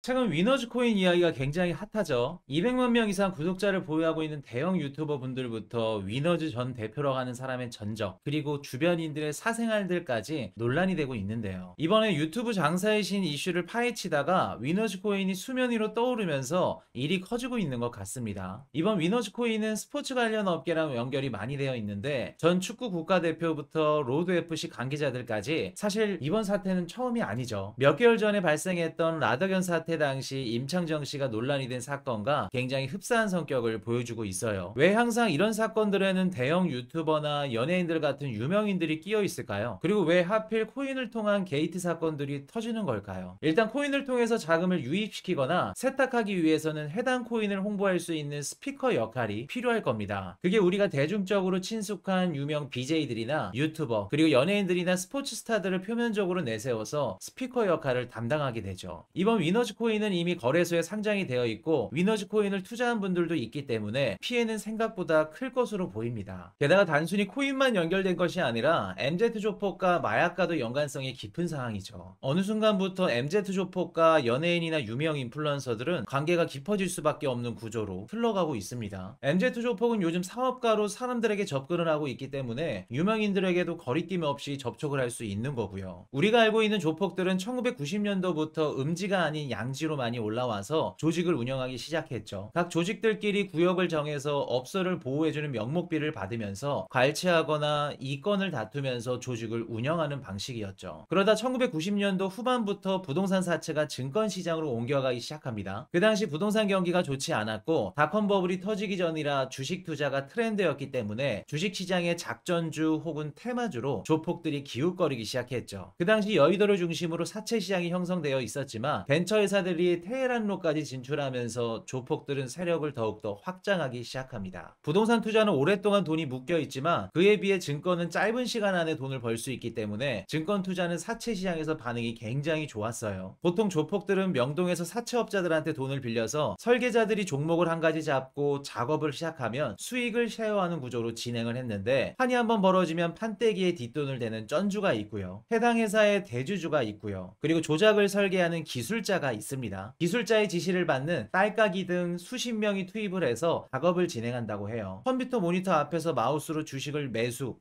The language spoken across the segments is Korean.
최근 위너즈 코인 이야기가 굉장히 핫하죠. 200만 명 이상 구독자를 보유하고 있는 대형 유튜버 분들부터 위너즈 전 대표라고 하는 사람의 전적, 그리고 주변인들의 사생활들까지 논란이 되고 있는데요. 이번에 유튜브 장사의 신 이슈를 파헤치다가 위너즈 코인이 수면 위로 떠오르면서 일이 커지고 있는 것 같습니다. 이번 위너즈 코인은 스포츠 관련 업계랑 연결이 많이 되어 있는데, 전 축구 국가대표부터 로드 FC 관계자들까지 사실 이번 사태는 처음이 아니죠. 몇 개월 전에 발생했던 라더견 사태 당시 임창정 씨가 논란이 된 사건과 굉장히 흡사한 성격을 보여주고 있어요. 왜 항상 이런 사건들에는 대형 유튜버나 연예인들 같은 유명인들이 끼어 있을까요? 그리고 왜 하필 코인을 통한 게이트 사건들이 터지는 걸까요? 일단 코인을 통해서 자금을 유입시키거나 세탁하기 위해서는 해당 코인을 홍보할 수 있는 스피커 역할이 필요할 겁니다. 그게 우리가 대중적으로 친숙한 유명 BJ들이나 유튜버, 그리고 연예인들이나 스포츠 스타들을 표면적으로 내세워서 스피커 역할을 담당하게 되죠. 이번 위너즈 코인은 이미 거래소에 상장이 되어 있고 위너즈 코인을 투자한 분들도 있기 때문에 피해는 생각보다 클 것으로 보입니다. 게다가 단순히 코인만 연결된 것이 아니라 MZ조폭과 마약과도 연관성이 깊은 상황이죠. 어느 순간부터 MZ조폭과 연예인이나 유명 인플루언서들은 관계가 깊어질 수밖에 없는 구조로 흘러가고 있습니다. MZ조폭은 요즘 사업가로 사람들에게 접근을 하고 있기 때문에 유명인들에게도 거리낌 없이 접촉을 할 수 있는 거고요. 우리가 알고 있는 조폭들은 1990년도부터 음지가 아닌 양지로 많이 올라와서 조직을 운영하기 시작했죠. 각 조직들끼리 구역을 정해서 업소를 보호해주는 명목비를 받으면서 갈취하거나 이권을 다투면서 조직을 운영하는 방식이었죠. 그러다 1990년도 후반부터 부동산 사채가 증권시장으로 옮겨가기 시작합니다. 그 당시 부동산 경기가 좋지 않았고 닷컴 버블이 터지기 전이라 주식 투자가 트렌드였기 때문에 주식시장의 작전주 혹은 테마주로 조폭들이 기웃거리기 시작했죠. 그 당시 여의도를 중심으로 사채 시장이 형성되어 있었지만 벤처 회사들이 테헤란로까지 진출하면서 조폭들은 세력을 더욱더 확장하기 시작합니다. 부동산 투자는 오랫동안 돈이 묶여 있지만 그에 비해 증권은 짧은 시간 안에 돈을 벌 수 있기 때문에 증권 투자는 사채 시장에서 반응이 굉장히 좋았어요. 보통 조폭들은 명동에서 사채업자들한테 돈을 빌려서 설계자들이 종목을 한 가지 잡고 작업을 시작하면 수익을 쉐어하는 구조로 진행을 했는데, 판이 한번 벌어지면 판때기에 뒷돈을 대는 쩐주가 있고요. 해당 회사의 대주주가 있고요. 그리고 조작을 설계하는 기술자가 있습니다. 기술자의 지시를 받는 딸깍이 등 수십 명이 투입을 해서 작업을 진행한다고 해요. 컴퓨터 모니터 앞에서 마우스로 주식을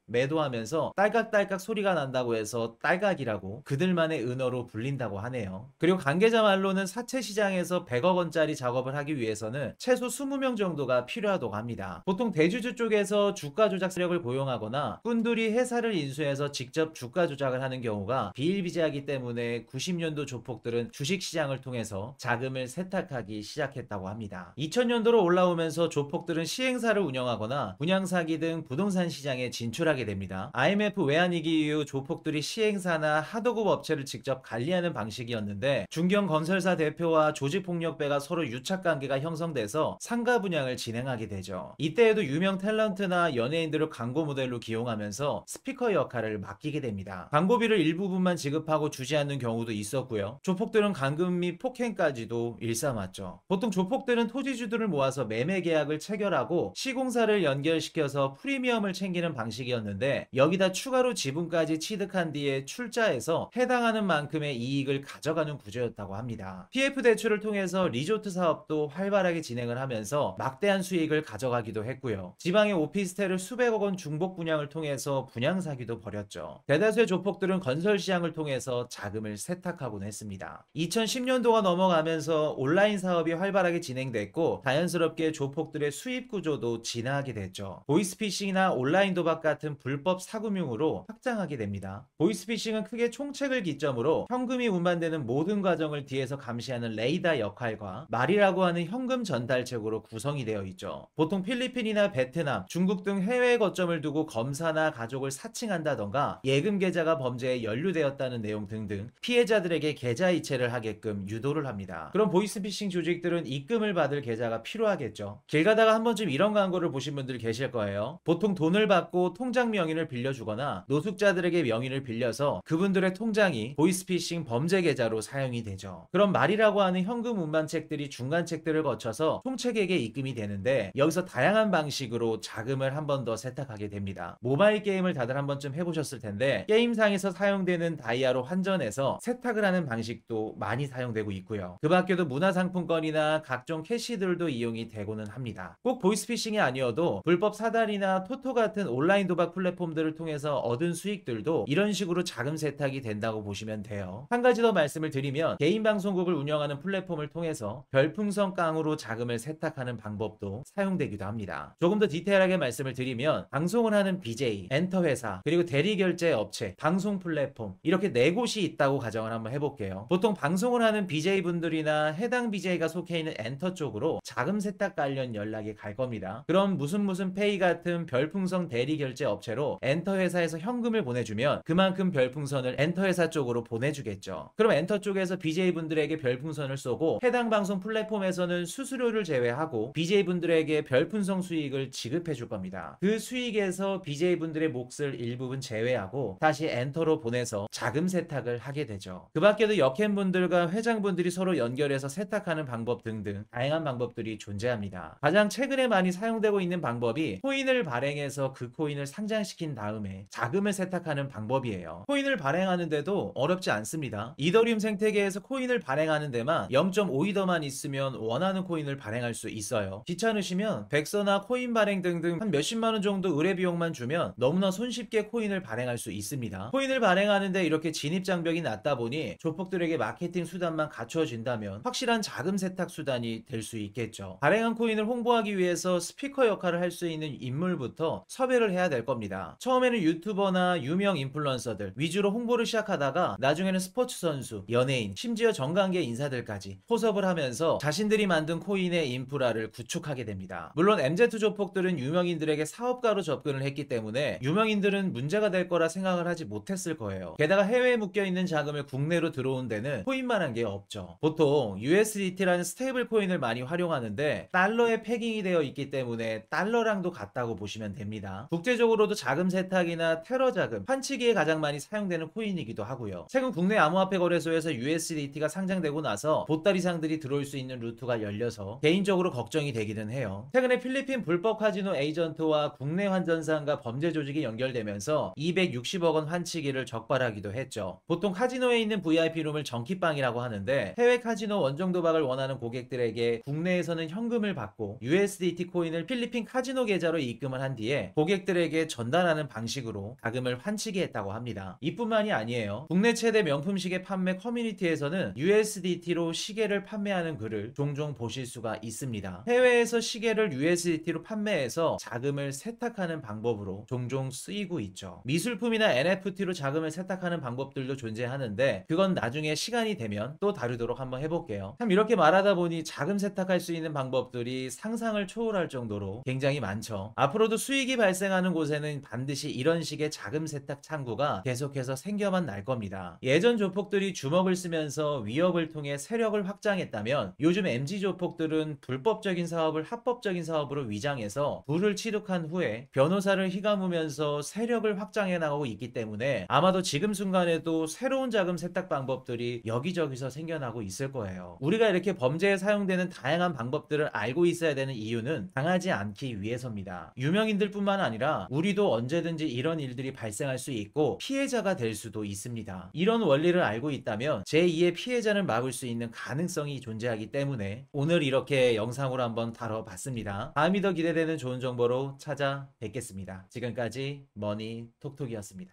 매도하면서 딸깍딸깍 소리가 난다고 해서 딸깍이라고 그들만의 은어로 불린다고 하네요. 그리고 관계자 말로는 사채 시장에서 100억 원짜리 작업을 하기 위해서는 최소 20명 정도가 필요하다고 합니다. 보통 대주주 쪽에서 주가 조작 세력을 고용하거나 꾼들이 회사를 인수해서 직접 주가 조작을 하는 경우가 비일비재하기 때문에 90년도 조폭들은 주식시장을 통해서 자금을 세탁하기 시작했다고 합니다. 2000년도로 올라오면서 조폭들은 시행사를 운영하거나 분양사기 등 부동산 시장에 진출하게 됩니다. IMF 외환위기 이후 조폭들이 시행사나 하도급 업체를 직접 관리하는 방식이었는데, 중견 건설사 대표와 조직폭력배가 서로 유착관계가 형성돼서 상가 분양을 진행하게 되죠. 이때에도 유명 탤런트나 연예인들을 광고 모델로 기용하면서 스피커 역할을 맡기게 됩니다. 광고비를 일부분만 지급하고 주지 않는 경우도 있었고요. 조폭들은 감금 및 폭행까지도 일삼았죠. 보통 조폭들은 토지주들을 모아서 매매 계약을 체결하고 시공사를 연결시켜서 프리미엄을 챙기는 방식이었는데, 여기다 추가로 지분까지 취득한 뒤에 출자해서 해당하는 만큼의 이익을 가져가는 구조였다고 합니다. PF 대출을 통해서 리조트 사업도 활발하게 진행을 하면서 막대한 수익을 가져가기도 했고요. 지방의 오피스텔을 수백억 원 중복 분양을 통해서 분양 사기도 벌였죠. 대다수의 조폭들은 건설 시장을 통해서 자금을 세탁하곤 했습니다. 2010년도가 넘어가면서 온라인 사업이 활발하게 진행됐고 자연스럽게 조폭들의 수입 구조도 진화하게 됐죠. 보이스피싱이나 온라인 도박 같은 불법 사금융으로 확장하게 됩니다. 보이스피싱은 크게 총책을 기점으로 현금이 운반되는 모든 과정을 뒤에서 감시하는 레이더 역할과 말이라고 하는 현금 전달책으로 구성이 되어 있죠. 보통 필리핀이나 베트남, 중국 등 해외 거점을 두고 검사나 가족을 사칭한다던가 예금 계좌가 범죄에 연루되었다는 내용 등등 피해자들에게 계좌 이체를 하게끔 유도를 합니다. 그럼 보이스피싱 조직들은 입금을 받을 계좌가 필요하겠죠. 길 가다가 한 번쯤 이런 광고를 보신 분들 계실 거예요. 보통 돈을 받고 통장 명의를 빌려주거나 노숙자들에게 명의를 빌려서 그분들의 통장이 보이스피싱 범죄 계좌로 사용이 되죠. 그럼 말이라고 하는 현금 운반책들이 중간책들을 거쳐서 총책에게 입금이 되는데, 여기서 다양한 방식으로 자금을 한 번 더 세탁하게 됩니다. 모바일 게임을 다들 한 번쯤 해보셨을 텐데 게임상에서 사용되는 다이아로 환전해서 세탁을 하는 방식도 많이 사용되고 되고 있고요. 그 밖에도 문화상품권이나 각종 캐시들도 이용이 되고는 합니다. 꼭 보이스피싱이 아니어도 불법 사달이나 토토 같은 온라인 도박 플랫폼들을 통해서 얻은 수익들도 이런 식으로 자금 세탁이 된다고 보시면 돼요. 한 가지 더 말씀을 드리면 개인 방송국을 운영하는 플랫폼을 통해서 별풍선 깡으로 자금을 세탁하는 방법도 사용되기도 합니다. 조금 더 디테일하게 말씀을 드리면 방송을 하는 BJ, 엔터회사, 그리고 대리결제 업체, 방송 플랫폼 이렇게 네 곳이 있다고 가정을 한번 해볼게요. 보통 방송을 하는 BJ분들이나 해당 BJ가 속해 있는 엔터 쪽으로 자금 세탁 관련 연락이 갈 겁니다. 그럼 무슨 페이 같은 별풍선 대리결제 업체로 엔터 회사에서 현금을 보내주면 그만큼 별풍선을 엔터 회사 쪽으로 보내주겠죠. 그럼 엔터 쪽에서 BJ분들에게 별풍선을 쏘고 해당 방송 플랫폼에서는 수수료를 제외하고 BJ분들에게 별풍선 수익을 지급해 줄 겁니다. 그 수익에서 BJ분들의 몫을 일부분 제외하고 다시 엔터로 보내서 자금 세탁을 하게 되죠. 그 밖에도 역행분들과 회장분들이 서로 연결해서 세탁하는 방법 등등 다양한 방법들이 존재합니다. 가장 최근에 많이 사용되고 있는 방법이 코인을 발행해서 그 코인을 상장시킨 다음에 자금을 세탁하는 방법이에요. 코인을 발행하는데도 어렵지 않습니다. 이더리움 생태계에서 코인을 발행하는 데만 0.5이더만 있으면 원하는 코인을 발행할 수 있어요. 귀찮으시면 백서나 코인 발행 등등 한 몇십만 원 정도 의뢰 비용만 주면 너무나 손쉽게 코인을 발행할 수 있습니다. 코인을 발행하는데 이렇게 진입 장벽이 낮다 보니 조폭들에게 마케팅 수단만 갖추어진다면 확실한 자금 세탁 수단이 될 수 있겠죠. 발행한 코인을 홍보하기 위해서 스피커 역할을 할 수 있는 인물부터 섭외를 해야 될 겁니다. 처음에는 유튜버나 유명 인플루언서들 위주로 홍보를 시작하다가 나중에는 스포츠 선수, 연예인, 심지어 정관계 인사들까지 포섭을 하면서 자신들이 만든 코인의 인프라를 구축하게 됩니다. 물론 MZ 조폭들은 유명인들에게 사업가로 접근을 했기 때문에 유명인들은 문제가 될 거라 생각을 하지 못했을 거예요. 게다가 해외에 묶여있는 자금을 국내로 들어온 데는 코인만한 게 없죠. 보통 USDT라는 스테이블 코인을 많이 활용하는데 달러에 패깅이 되어 있기 때문에 달러랑도 같다고 보시면 됩니다. 국제적으로도 자금 세탁이나 테러 자금, 환치기에 가장 많이 사용되는 코인이기도 하고요. 최근 국내 암호화폐 거래소에서 USDT가 상장되고 나서 보따리상들이 들어올 수 있는 루트가 열려서 개인적으로 걱정이 되기는 해요. 최근에 필리핀 불법 카지노 에이전트와 국내 환전상과 범죄 조직이 연결되면서 260억 원 환치기를 적발하기도 했죠. 보통 카지노에 있는 VIP룸을 정키방이라고 하는데 해외 카지노 원정 도박을 원하는 고객들에게 국내에서는 현금을 받고 USDT 코인을 필리핀 카지노 계좌로 입금을 한 뒤에 고객들에게 전달하는 방식으로 자금을 환치기 했다고 합니다. 이뿐만이 아니에요. 국내 최대 명품 시계 판매 커뮤니티에서는 USDT로 시계를 판매하는 글을 종종 보실 수가 있습니다. 해외에서 시계를 USDT로 판매해서 자금을 세탁하는 방법으로 종종 쓰이고 있죠. 미술품이나 NFT로 자금을 세탁하는 방법들도 존재하는데 그건 나중에 시간이 되면 또 다루도록 한번 해볼게요. 참 이렇게 말하다 보니 자금 세탁할 수 있는 방법들이 상상을 초월할 정도로 굉장히 많죠. 앞으로도 수익이 발생하는 곳에는 반드시 이런 식의 자금 세탁 창구가 계속해서 생겨만 날 겁니다. 예전 조폭들이 주먹을 쓰면서 위협을 통해 세력을 확장했다면 요즘 MZ 조폭들은 불법적인 사업을 합법적인 사업으로 위장해서 부를 취득한 후에 변호사를 휘감으면서 세력을 확장해 나가고 있기 때문에 아마도 지금 순간에도 새로운 자금 세탁 방법들이 여기저기서 생겨나고 있을 거예요. 우리가 이렇게 범죄에 사용되는 다양한 방법들을 알고 있어야 되는 이유는 당하지 않기 위해서입니다. 유명인들뿐만 아니라 우리도 언제든지 이런 일들이 발생할 수 있고 피해자가 될 수도 있습니다. 이런 원리를 알고 있다면 제2의 피해자를 막을 수 있는 가능성이 존재하기 때문에 오늘 이렇게 영상으로 한번 다뤄봤습니다. 다음이 더 기대되는 좋은 정보로 찾아뵙겠습니다. 지금까지 머니톡톡이었습니다.